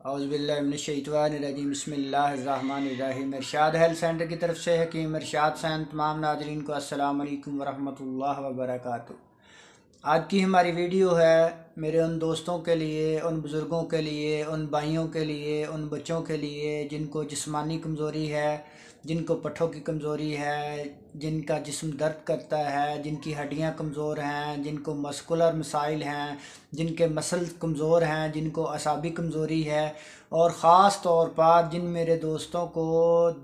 औज़ुबिल्लाहिमिनश्शैतानिर्रजीम बिस्मिल्लाहिर्रहमानिर्रहीम। इरशाद health centre की तरफ से हकीम इरशाद सैन तमाम नाज़रीन को अस्सलाम वालेकुम वरहमतुल्लाहि वबरकातुहू। आज की हमारी वीडियो है मेरे उन दोस्तों के लिए, उन बुज़ुर्गों के लिए, उन भाइयों के लिए, उन बच्चों के लिए जिनको जिस्मानी कमज़ोरी है, जिनको पट्ठों की कमज़ोरी है, जिनका जिस्म दर्द करता है, जिनकी हड्डियां कमज़ोर हैं, जिनको मस्कुलर मसाइल हैं, जिनके मसल कमज़ोर हैं, जिनको असाबी कमज़ोरी है, और ख़ास तौर पर जिन मेरे दोस्तों को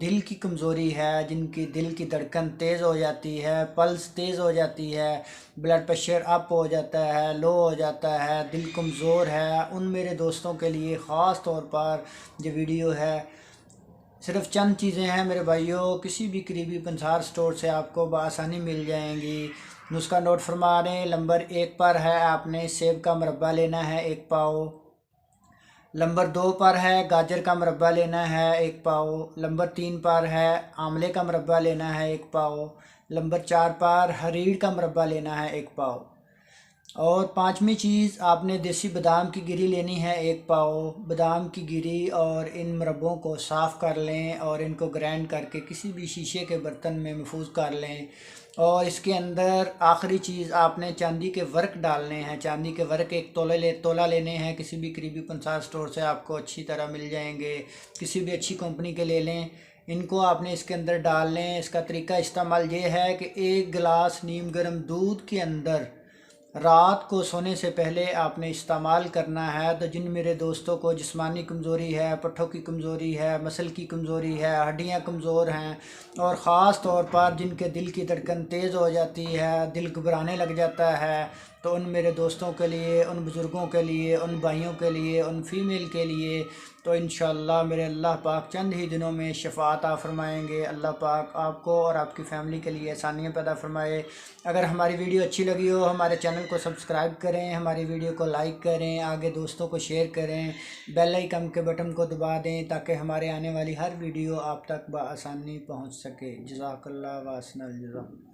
दिल की कमज़ोरी है, जिनकी दिल की धड़कन तेज़ हो जाती है, पल्स तेज़ हो जाती है, ब्लड प्रेशर अप हो जाता है, लो हो जाता है, दिल कमज़ोर है, उन मेरे दोस्तों के लिए ख़ास तौर पर ये वीडियो है। सिर्फ चंद चीज़ें हैं मेरे भाइयों, किसी भी करीबी पंसार स्टोर से आपको बआसानी मिल जाएंगी। नुस्खा नोट फरमा लें। नंबर 1 पर है आपने सेब का मुरब्बा लेना है 1 पाव। नंबर 2 पर है गाजर का मुरब्बा लेना है 1 पाव। नंबर 3 पर है आंवले का मुरब्बा लेना है 1 पाव। नंबर 4 पर हरीड़ का मुरब्बा लेना है 1 पाव। और 5वीं चीज़ आपने देसी बादाम की गिरी लेनी है 1 पाव। बादाम की गिरी और इन मुरब्बों को साफ़ कर लें और इनको ग्राइंड करके किसी भी शीशे के बर्तन में महफूज कर लें। और इसके अंदर आखिरी चीज़ आपने चांदी के वर्क डालने हैं। चांदी के वर्क 1 तोला लेने हैं। किसी भी करीबी पंसार स्टोर से आपको अच्छी तरह मिल जाएंगे, किसी भी अच्छी कंपनी के ले लें। इनको आपने इसके अंदर डाल लें। इसका तरीका इस्तेमाल ये है कि 1 गिलास नीम गर्म दूध के अंदर रात को सोने से पहले आपने इस्तेमाल करना है। तो जिन मेरे दोस्तों को जिस्मानी कमज़ोरी है, पट्ठों की कमज़ोरी है, मसल की कमज़ोरी है, हड्डियां कमज़ोर हैं, और ख़ास तौर पर जिनके दिल की धड़कन तेज़ हो जाती है, दिल घबराने लग जाता है, तो उन मेरे दोस्तों के लिए, उन बुज़ुर्गों के लिए, उन भाइयों के लिए, उन फीमेल के लिए तो इंशाअल्लाह मेरे अल्लाह पाक चंद ही दिनों में शफ़ाअत फरमाएँगे। अल्लाह पाक आपको और आपकी फ़ैमिली के लिए आसानियाँ पैदा फरमाए। अगर हमारी वीडियो अच्छी लगी हो हमारे चैनल को सब्सक्राइब करें, हमारी वीडियो को लाइक करें, आगे दोस्तों को शेयर करें, बेल आइकन के बटन को दबा दें ताकि हमारे आने वाली हर वीडियो आप तक बआसानी पहुँच सके। जज़ाकल्लाह व अहसनल जज़ा।